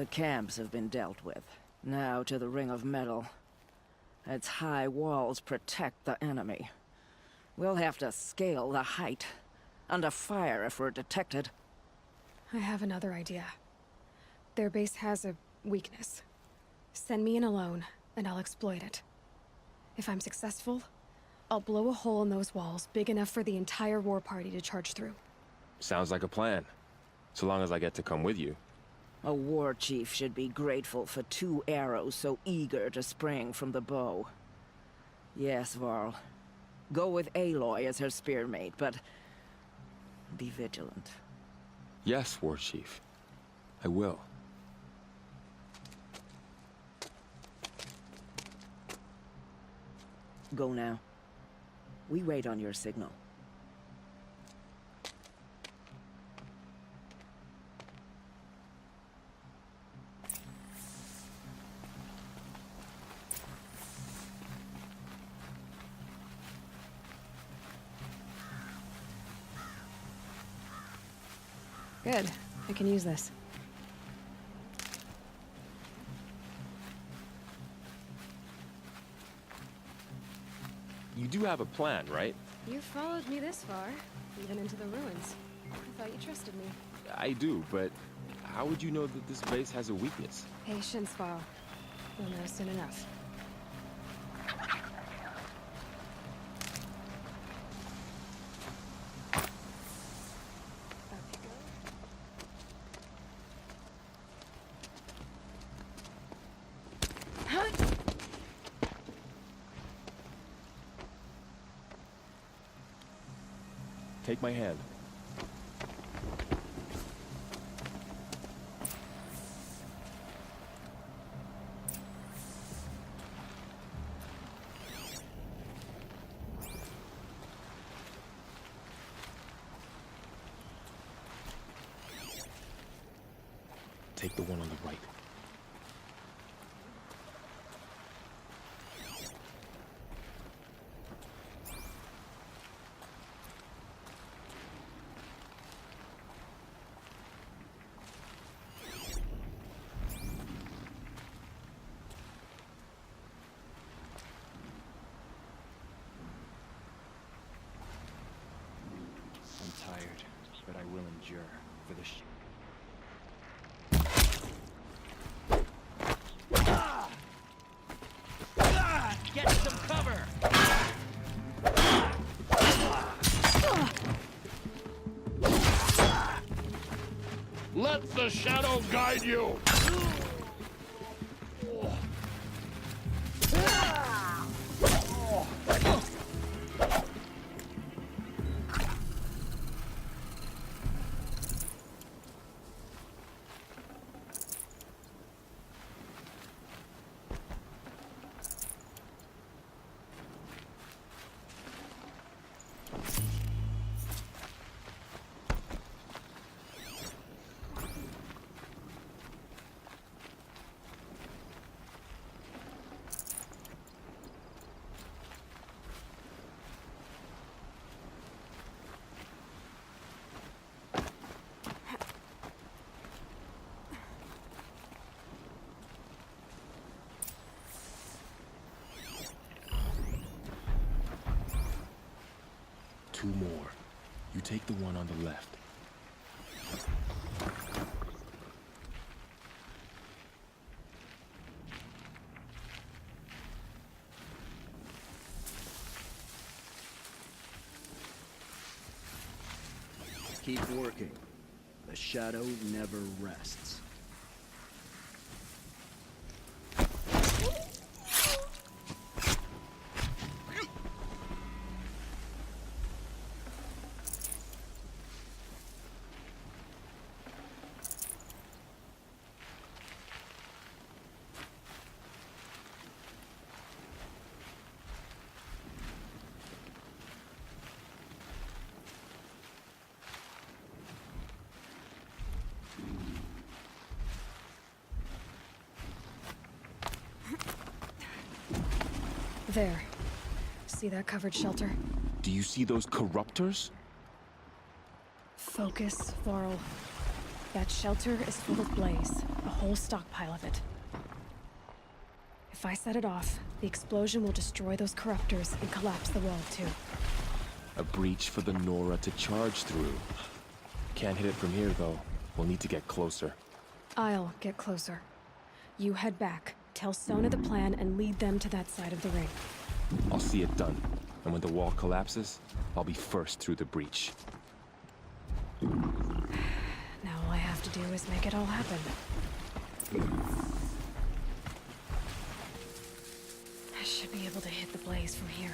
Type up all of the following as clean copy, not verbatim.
The camps have been dealt with. Now to the Ring of Metal. Its high walls protect the enemy. We'll have to scale the height. Under fire if we're detected. I have another idea. Their base has a weakness. Send me in alone, and I'll exploit it. If I'm successful, I'll blow a hole in those walls big enough for the entire war party to charge through. Sounds like a plan. So long as I get to come with you. A war chief should be grateful for 2 arrows so eager to spring from the bow. Yes, Varl. Go with Aloy as her spearmate, but be vigilant. Yes, War Chief. I will. Go now. We wait on your signal. Good. I can use this. You do have a plan, right? You followed me this far, even into the ruins. I thought you trusted me. I do, but how would you know that this base has a weakness? Patience, Varl. You'll know soon enough. Take my hand. Take the one on the right. I'm tired, but I will endure for the Get some cover! Let the shadow guide you! Two more. You take the one on the left. Keep working. The shadow never rests. There. See that covered shelter? Do you see those corruptors? Focus, Varl. That shelter is full of blaze. A whole stockpile of it. If I set it off, the explosion will destroy those corruptors and collapse the wall too. A breach for the Nora to charge through. Can't hit it from here, though. We'll need to get closer. I'll get closer. You head back, tell Sona the plan, and lead them to that side of the ring. I'll see it done. And when the wall collapses, I'll be first through the breach. Now all I have to do is make it all happen. I should be able to hit the blaze from here.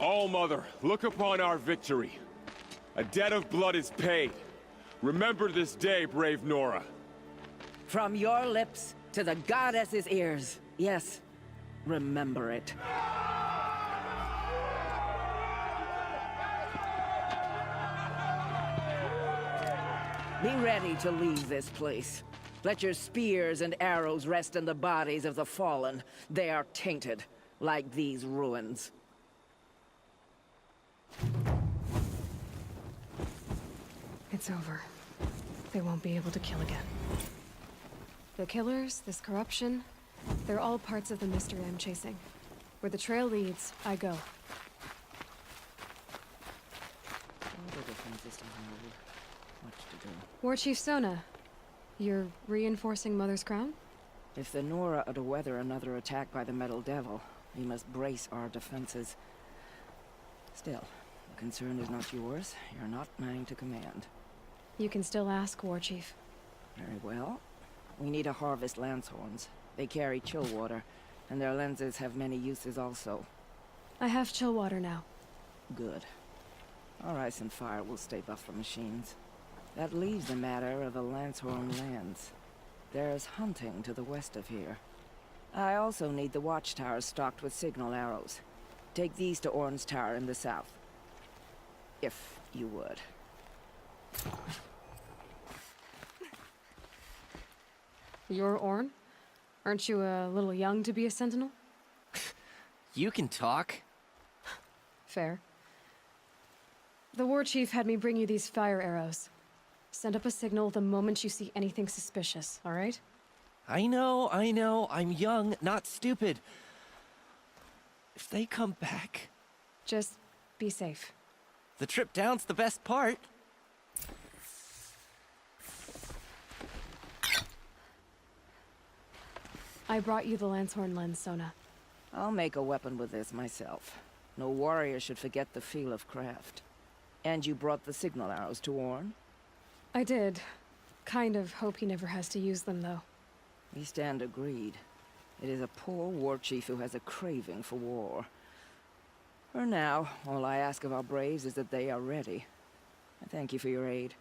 All-Mother, look upon our victory. A debt of blood is paid. Remember this day, brave Nora. From your lips to the goddess's ears. Yes, remember it. Be ready to leave this place. Let your spears and arrows rest in the bodies of the fallen. They are tainted, like these ruins. It's over. They won't be able to kill again. The killers, this corruption, they're all parts of the mystery I'm chasing. Where the trail leads, I go. War Chief Sona, you're reinforcing Mother's crown? If the Nora are to weather another attack by the Metal Devil, we must brace our defenses. Still, the concern is not yours. You're not mine to command. You can still ask, War Chief. Very well. We need to harvest Lancehorns. They carry chill water, and their lenses have many uses also. I have chill water now. Good. Our ice and fire will stay buff for machines. That leaves the matter of the Lancehorn lands. There's hunting to the west of here. I also need the watchtowers stocked with signal arrows. Take these to Orn's Tower in the south. If you would. You're Orn? Aren't you a little young to be a sentinel? You can talk. Fair. The War Chief had me bring you these fire arrows. Send up a signal the moment you see anything suspicious, all right? I know. I'm young, not stupid. If they come back... Just be safe. The trip down's the best part. I brought you the Lancehorn lens, Sona. I'll make a weapon with this myself. No warrior should forget the feel of craft. And you brought the signal arrows to Orn? I did. Kind of hope he never has to use them, though. We stand agreed. It is a poor war chief who has a craving for war. For now, all I ask of our braves is that they are ready. I thank you for your aid.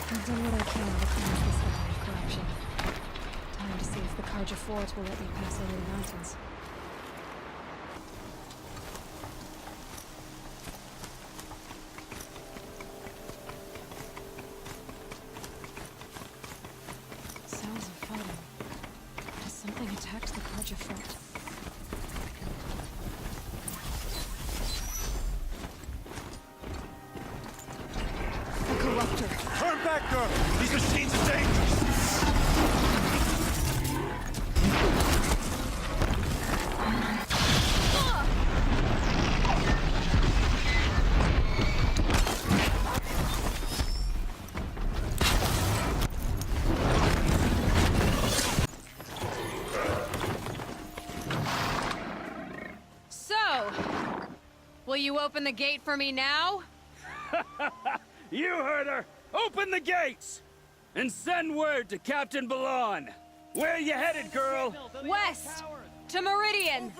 I've done what I can to cleanse this valley of corruption. Time to see if the Carja Fort will let me pass over the mountains. Sounds of fighting. Has something attacked the Carja Fort? A corruptor! Turn back, girl! These machines are dangerous! Will you open the gate for me now? You heard her! Open the gates! And send word to Captain Balon! Where you headed, girl? West! To Meridian!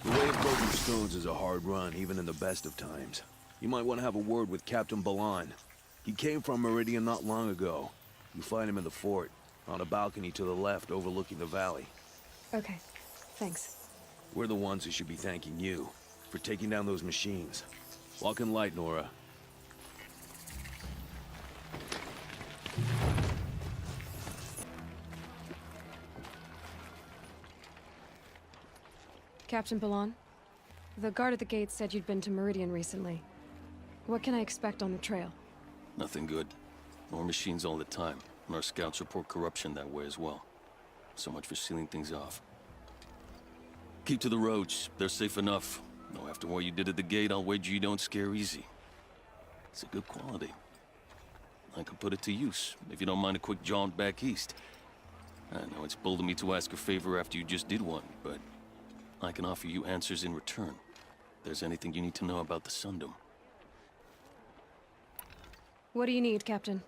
The way of broken stones is a hard run, even in the best of times. You might want to have a word with Captain Balon. He came from Meridian not long ago. You find him in the fort, on a balcony to the left overlooking the valley. Okay, thanks. We're the ones who should be thanking you for taking down those machines. Walk in light, Nora. Captain Balon, the guard at the gate said you'd been to Meridian recently. What can I expect on the trail? Nothing good. More machines all the time, and our scouts report corruption that way as well. So much for sealing things off. Keep to the roads. They're safe enough. Though after what you did at the gate, I'll wager you don't scare easy. It's a good quality. I could put it to use, if you don't mind a quick jaunt back east. I know it's bold of me to ask a favor after you just did one, but I can offer you answers in return. If there's anything you need to know about the Sundom. What do you need, Captain?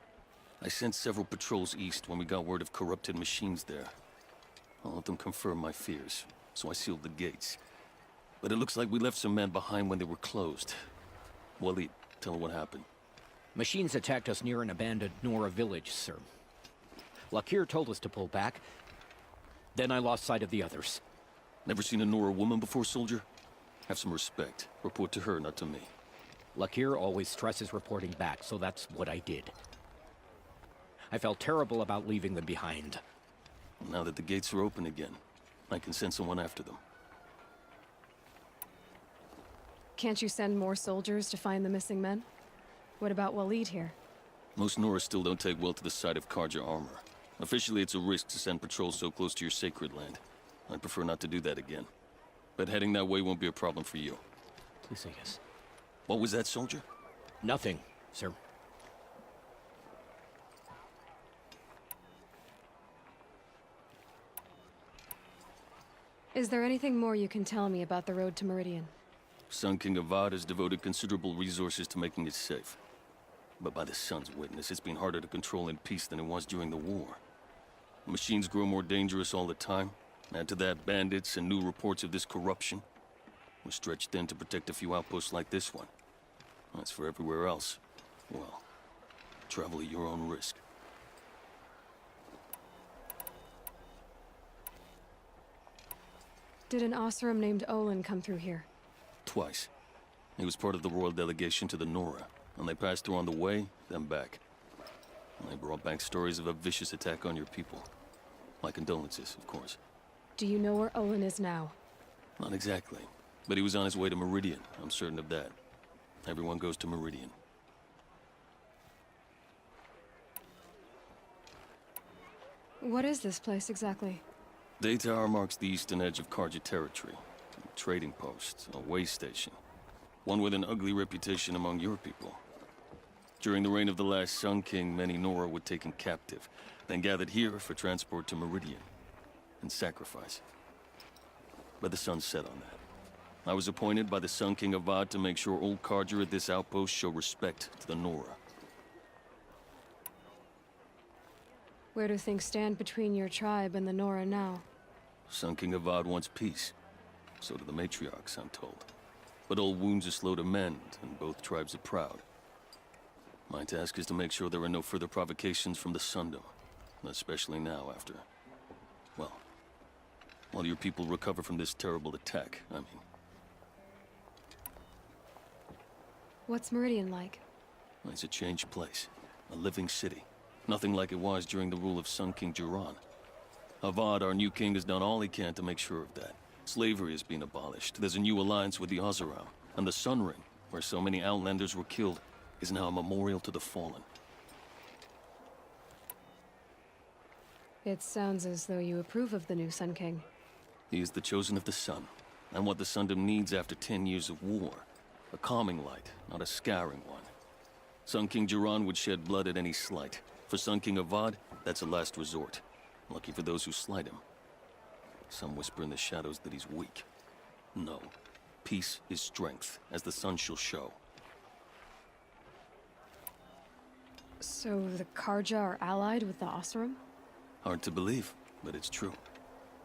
I sent several patrols east when we got word of corrupted machines there. All of them confirmed my fears, so I sealed the gates. But it looks like we left some men behind when they were closed. Waleed, tell her what happened. Machines attacked us near an abandoned Nora village, sir. Lakir told us to pull back. Then I lost sight of the others. Never seen a Nora woman before, soldier? Have some respect. Report to her, not to me. Lakir always stresses reporting back, so that's what I did. I felt terrible about leaving them behind. Now that the gates are open again, I can send someone after them. Can't you send more soldiers to find the missing men? What about Waleed here? Most Nora still don't take well to the sight of Karja armor. Officially, it's a risk to send patrols so close to your sacred land. I'd prefer not to do that again. But heading that way won't be a problem for you. Please say yes. What was that, soldier? Nothing, sir. Is there anything more you can tell me about the road to Meridian? Sun King Avad has devoted considerable resources to making it safe. But by the Sun's witness, it's been harder to control in peace than it was during the war. Machines grow more dangerous all the time. Add to that bandits and new reports of this corruption. We're stretched thin to protect a few outposts like this one. As for everywhere else, well, travel at your own risk. Did an Oseram named Olin come through here? Twice. He was part of the royal delegation to the Nora, and they passed through on the way, then back. And they brought back stories of a vicious attack on your people. My condolences, of course. Do you know where Olin is now? Not exactly, but he was on his way to Meridian, I'm certain of that. Everyone goes to Meridian. What is this place exactly? Day Tower marks the eastern edge of Karja territory. A trading post, a way station. One with an ugly reputation among your people. During the reign of the last Sun King, many Nora were taken captive, then gathered here for transport to Meridian, and sacrifice. But the sun set on that. I was appointed by the Sun King Avad to make sure old Karja at this outpost show respect to the Nora. Where do things stand between your tribe and the Nora now? Sun King Avad wants peace. So do the matriarchs, I'm told. But old wounds are slow to mend, and both tribes are proud. My task is to make sure there are no further provocations from the Sundom. Especially now after... well, while your people recover from this terrible attack, I mean. What's Meridian like? It's a changed place. A living city. Nothing like it was during the rule of Sun King Jiran. Avad, our new king, has done all he can to make sure of that. Slavery has been abolished. There's a new alliance with the Oseram. And the Sun Ring, where so many Outlanders were killed, is now a memorial to the fallen. It sounds as though you approve of the new Sun King. He is the chosen of the Sun, and what the Sundom needs after 10 years of war. A calming light, not a scouring one. Sun King Jiran would shed blood at any slight. For Sun King Avad, That's a last resort. Lucky for those who slight him. Some whisper in the shadows that he's weak. No. Peace is strength, as the sun shall show. So the Karja are allied with the Oseram? Hard to believe, but it's true.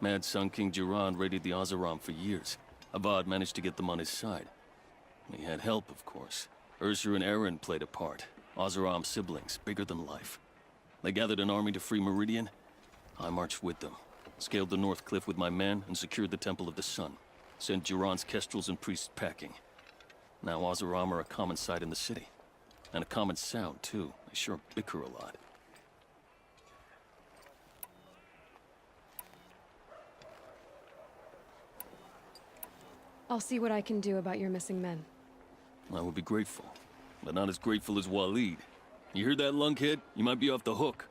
Mad Sun King Jiran raided the Oseram for years. Avad managed to get them on his side. He had help, of course. Ursur and Eren played a part. Oseram siblings, bigger than life. They gathered an army to free Meridian. I marched with them. Scaled the North Cliff with my men and secured the Temple of the Sun. Sent Jiran's kestrels and priests packing. Now Oseram are a common sight in the city. And a common sound, too. They sure bicker a lot. I'll see what I can do about your missing men. I would be grateful, but not as grateful as Waleed. You heard that, lunkhead? You might be off the hook.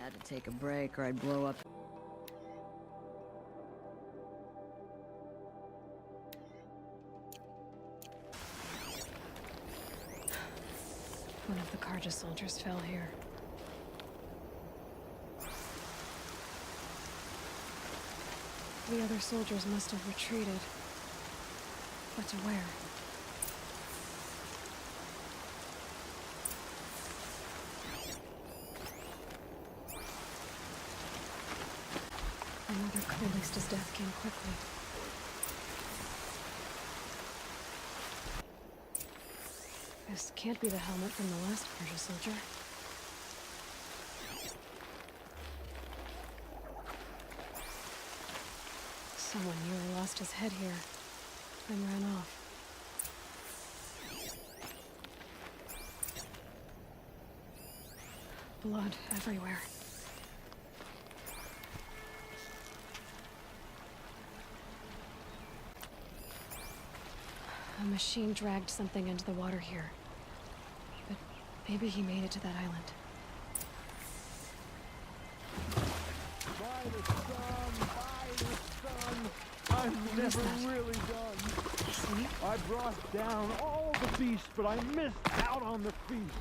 Had to take a break or I'd blow up. One of the Karja soldiers fell here. The other soldiers must have retreated. But to where? Another Callista's death came quickly. This can't be the helmet from the last Persia soldier. Someone nearly lost his head here, then ran off. Blood everywhere. A machine dragged something into the water here. But maybe he made it to that island. By the sun, I'm never really done. Sleep? I brought down all the beasts, but I missed out on the feast.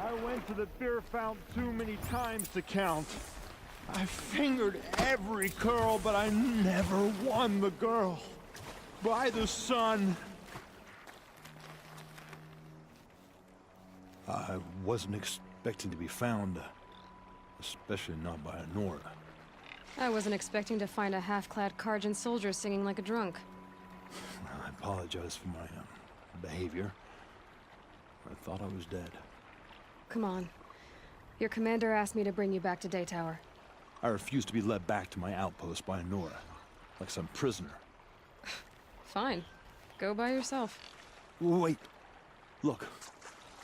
I went to the beer fount too many times to count. I fingered every curl, but I never won the girl. By the sun. I wasn't expecting to be found, especially not by a Nora. I wasn't expecting to find a half-clad Karjan soldier singing like a drunk. I apologize for my behavior. I thought I was dead. Come on. Your commander asked me to bring you back to Daytower. I refused to be led back to my outpost by a Nora, like some prisoner. Fine. Go by yourself. Wait. Look.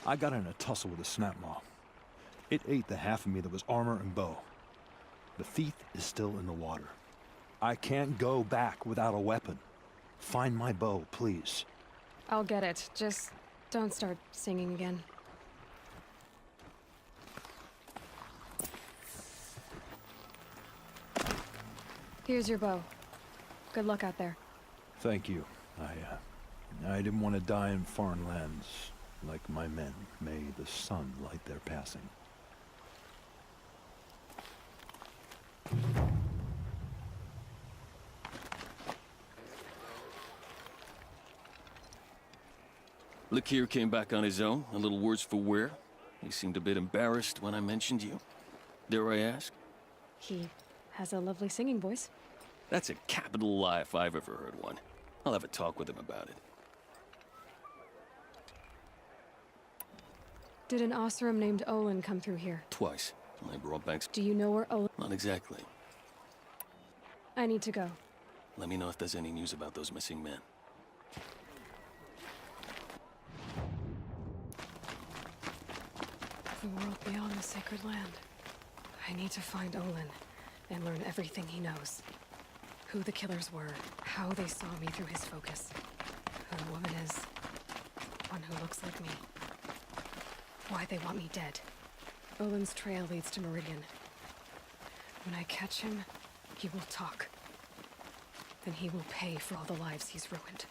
I got in a tussle with a snap maw. It ate the half of me that was armor and bow. The thief is still in the water. I can't go back without a weapon. Find my bow, please. I'll get it. Just don't start singing again. Here's your bow. Good luck out there. Thank you. I didn't want to die in foreign lands. Like my men, may the sun light their passing. Lakir came back on his own, a little worse for wear. He seemed a bit embarrassed when I mentioned you. Dare I ask? He has a lovely singing voice. That's a capital lie if I've ever heard one. I'll have a talk with him about it. Did an Oseram named Olin come through here? Twice. I brought back... Do you know where Olin... Not exactly. I need to go. Let me know if there's any news about those missing men. The world beyond the sacred land. I need to find Olin and learn everything he knows. Who the killers were, how they saw me through his focus, who the woman is, one who looks like me. Why they want me dead. Olin's trail leads to Meridian. When I catch him, he will talk. Then he will pay for all the lives he's ruined.